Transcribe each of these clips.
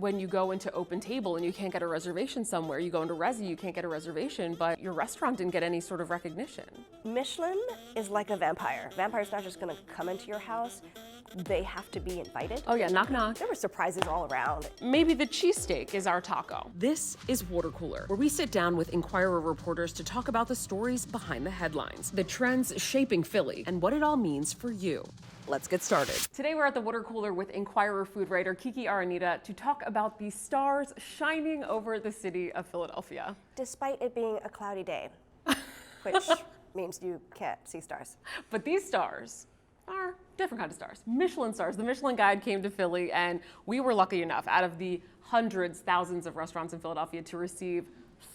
When you go into Open Table and you can't get a reservation somewhere, you go into Resi, you can't get a reservation, but your restaurant didn't get any sort of recognition. Michelin is like a vampire. Vampire's not just gonna come into your house, they have to be invited. Oh yeah, knock knock. There were surprises all around. Maybe the cheesesteak is our taco. This is Water Cooler, where we sit down with Inquirer reporters to talk about the stories behind the headlines, the trends shaping Philly, and what it all means for you. Let's get started. Today we're at the Water Cooler with Inquirer food writer Kiki Aranita to talk about the stars shining over the city of Philadelphia. Despite it being a cloudy day, which means you can't see stars. But these stars are different kind of stars. Michelin stars. The Michelin Guide came to Philly, and we were lucky enough, out of the hundreds, thousands of restaurants in Philadelphia, to receive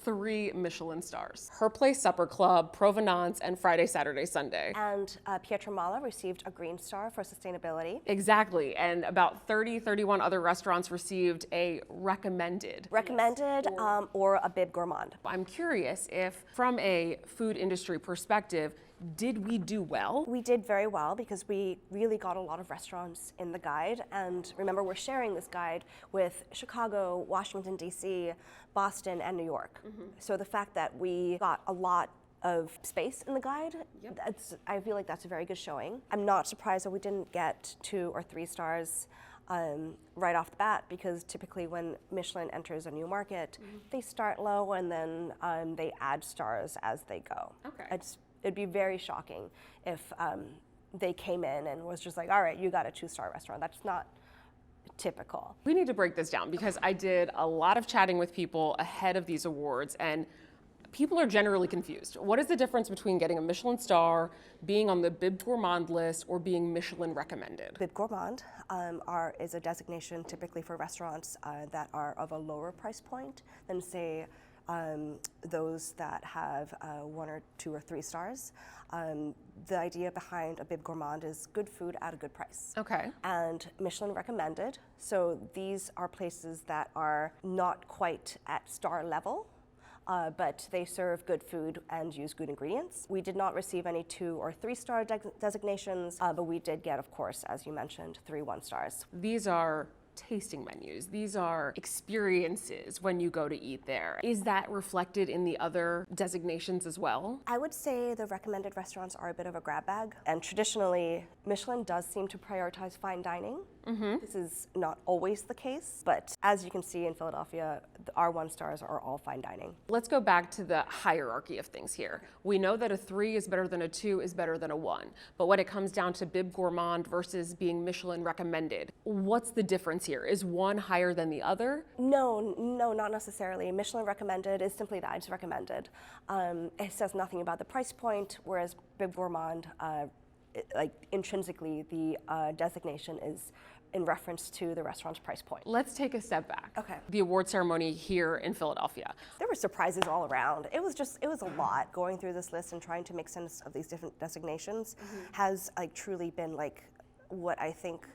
3 Michelin stars. Her Place Supper Club, Provenance, and Friday, Saturday, Sunday. And Pietramala received a green star for sustainability. Exactly, and about 31 other restaurants received a recommended. Recommended or a Bib Gourmand. I'm curious if, from a food industry perspective, did we do well? We did very well because we really got a lot of restaurants in the guide. And remember, we're sharing this guide with Chicago, Washington, D.C., Boston, and New York. So the fact that we got a lot of space in the guide, I feel like that's a very good showing. I'm not surprised that we didn't get 2 or 3 stars right off the bat, because typically when Michelin enters a new market, they start low and then they add stars as they go. Okay. It'd be very shocking if they came in and was just like, all right, you got a 2-star restaurant. That's not typical. We need to break this down because I did a lot of chatting with people ahead of these awards, and people are generally confused. What is the difference between getting a Michelin star, being on the Bib Gourmand list, or being Michelin recommended? Bib Gourmand is a designation typically for restaurants that are of a lower price point than, say, those that have 1 or 2 or 3 stars. The idea behind a Bib Gourmand is good food at a good price. Okay. And Michelin recommended. So these are places that are not quite at star level, but they serve good food and use good ingredients. We did not receive any 2 or 3-star designations, but we did get, of course, as you mentioned, 3 1-stars. These are tasting menus. These are experiences when you go to eat there. Is that reflected in the other designations as well? I would say the recommended restaurants are a bit of a grab bag, and traditionally Michelin does seem to prioritize fine dining. This is not always the case, but as you can see in Philadelphia, our 1-stars are all fine dining. Let's go back to the hierarchy of things here. We know that a 3 is better than a 2 is better than a 1, but when it comes down to Bib Gourmand versus being Michelin recommended, what's the difference here? Is one higher than the other? No, not necessarily. Michelin recommended is simply that, it's recommended. It says nothing about the price point, whereas Bib Gourmand, intrinsically, the designation is in reference to the restaurant's price point. Let's take a step back. Okay. The award ceremony here in Philadelphia. There were surprises all around. It was a lot going through this list and trying to make sense of these different designations has truly been what I think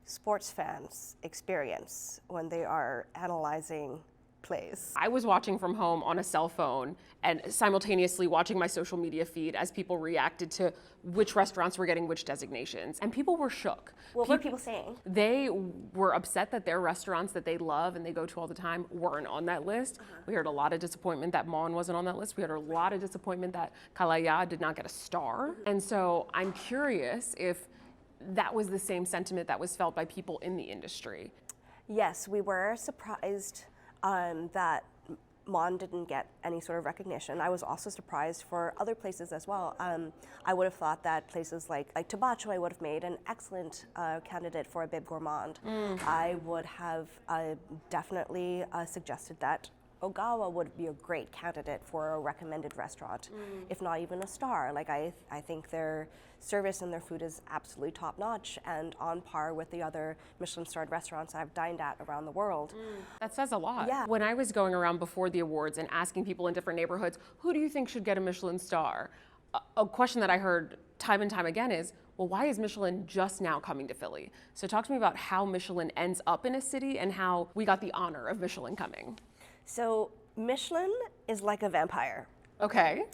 sports fans experience when they are analyzing plays. I was watching from home on a cell phone and simultaneously watching my social media feed as people reacted to which restaurants were getting which designations. And people were shook. What were people saying? They were upset that their restaurants that they love and they go to all the time weren't on that list. We heard a lot of disappointment that Mon wasn't on that list. We heard a lot of disappointment that Kalaya did not get a star. And so I'm curious if that was the same sentiment that was felt by people in the industry. Yes, we were surprised that Mon didn't get any sort of recognition. I was also surprised for other places as well. I would have thought that places like Tabacho, I would have made an excellent candidate for a Bib Gourmand. I would have definitely suggested that Ogawa would be a great candidate for a recommended restaurant, if not even a star. I think their service and their food is absolutely top-notch and on par with the other Michelin-starred restaurants I've dined at around the world. That says a lot. Yeah. When I was going around before the awards and asking people in different neighborhoods, who do you think should get a Michelin star? A question that I heard time and time again is, well, why is Michelin just now coming to Philly? So talk to me about how Michelin ends up in a city and how we got the honor of Michelin coming. So Michelin is like a vampire. Okay.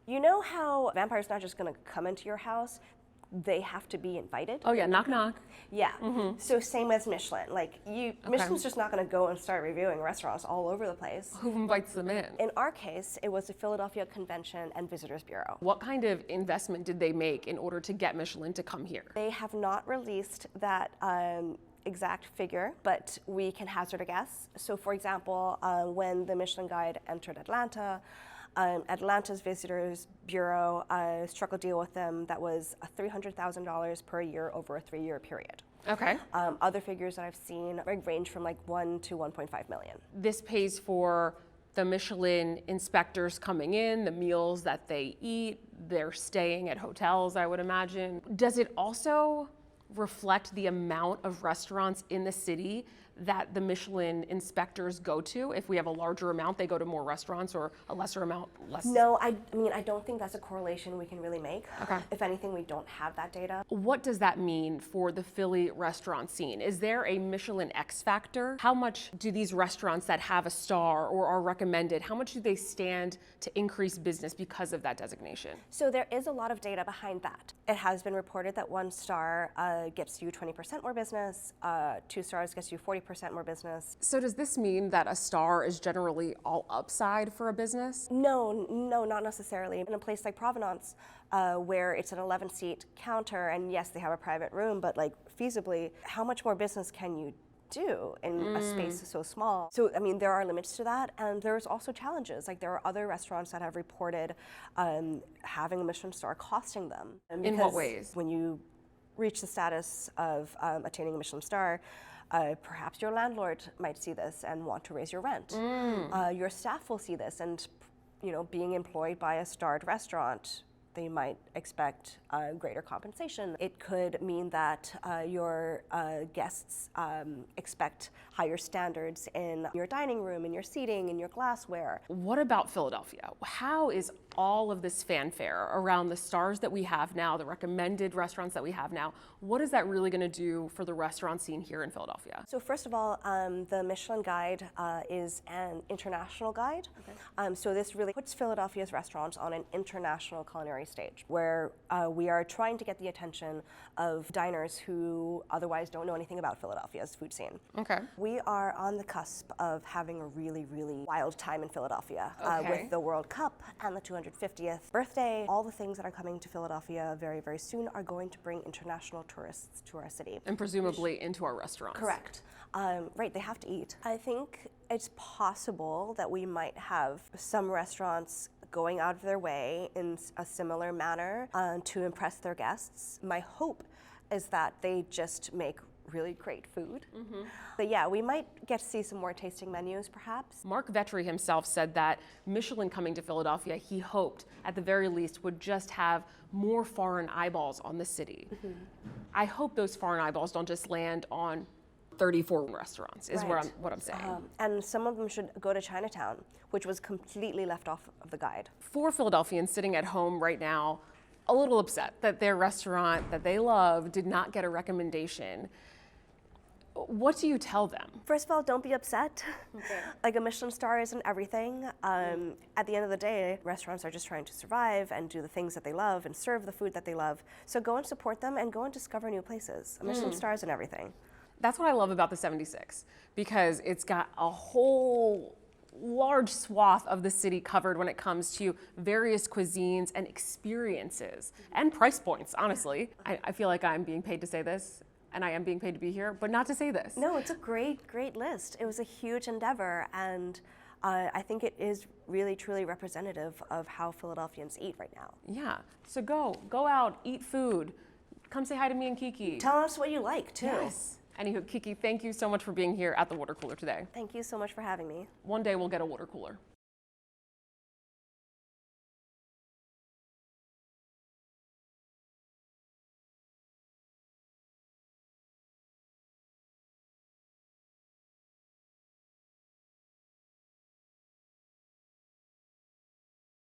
You know how vampire's not just going to come into your house? they have to be invited. Oh yeah, knock knock. Yeah. So same as Michelin. Like Michelin's just not going to go and start reviewing restaurants all over the place. Who invites them in? In our case, it was the Philadelphia Convention and Visitors Bureau. What kind of investment did they make in order to get Michelin to come here? They have not released that exact figure, but we can hazard a guess. So for example, when the Michelin Guide entered Atlanta, Atlanta's Visitors Bureau struck a deal with them that was $300,000 per year over a 3-year period. Okay. Other figures that I've seen range from like 1 to 1.5 million. This pays for the Michelin inspectors coming in, the meals that they eat, they're staying at hotels, I would imagine. Does it also reflect the amount of restaurants in the city that the Michelin inspectors go to? If we have a larger amount, they go to more restaurants, or a lesser amount, less? No, I mean, I don't think that's a correlation we can really make. Okay. If anything, we don't have that data. What does that mean for the Philly restaurant scene? Is there a Michelin X factor? How much do these restaurants that have a star or are recommended, how much do they stand to increase business because of that designation? So there is a lot of data behind that. It has been reported that 1 star gets you 20% more business, 2 stars gets you 40% more business. So does this mean that a star is generally all upside for a business? No, not necessarily. In a place like Provenance, where it's an 11-seat counter, and yes, they have a private room, but like feasibly, how much more business can you do in a space so small? So, I mean, there are limits to that, and there's also challenges. Like, there are other restaurants that have reported having a Michelin star costing them. In what ways? When you reach the status of attaining a Michelin star, perhaps your landlord might see this and want to raise your rent. Your staff will see this, and being employed by a starred restaurant, they might expect greater compensation. It could mean that your guests expect higher standards in your dining room, in your seating, in your glassware. What about Philadelphia? How is all of this fanfare around the stars that we have now, the recommended restaurants that we have now, what is that really going to do for the restaurant scene here in Philadelphia? So first of all, the Michelin Guide is an international guide. Okay. So this really puts Philadelphia's restaurants on an international culinary stage, where we are trying to get the attention of diners who otherwise don't know anything about Philadelphia's food scene. Okay. We are on the cusp of having a really, really wild time in Philadelphia with the World Cup and the 250th birthday. All the things that are coming to Philadelphia very, very soon are going to bring international tourists to our city. And presumably into our restaurants. Correct. Right, they have to eat. I think it's possible that we might have some restaurants going out of their way in a similar manner to impress their guests. My hope is that they just make really great food. But yeah, we might get to see some more tasting menus perhaps. Mark Vetri himself said that Michelin coming to Philadelphia, he hoped at the very least would just have more foreign eyeballs on the city. I hope those foreign eyeballs don't just land on 34 restaurants, is Right. what I'm saying. And some of them should go to Chinatown, which was completely left off of the guide. For Philadelphians sitting at home right now, a little upset that their restaurant that they love did not get a recommendation, what do you tell them? First of all, don't be upset. Okay. Like, a Michelin star isn't everything. At the end of the day, restaurants are just trying to survive and do the things that they love and serve the food that they love. So go and support them and go and discover new places. A Michelin star isn't everything. That's what I love about the 76, because it's got a whole large swath of the city covered when it comes to various cuisines and experiences and price points, honestly. I feel like I'm being paid to say this, and I am being paid to be here, but not to say this. No, it's a great, great list. It was a huge endeavor, and I think it is really, truly representative of how Philadelphians eat right now. Yeah, so go out, eat food. Come say hi to me and Kiki. Tell us what you like, too. Yes. Anywho, Kiki, thank you so much for being here at the water cooler today. Thank you so much for having me. One day we'll get a water cooler.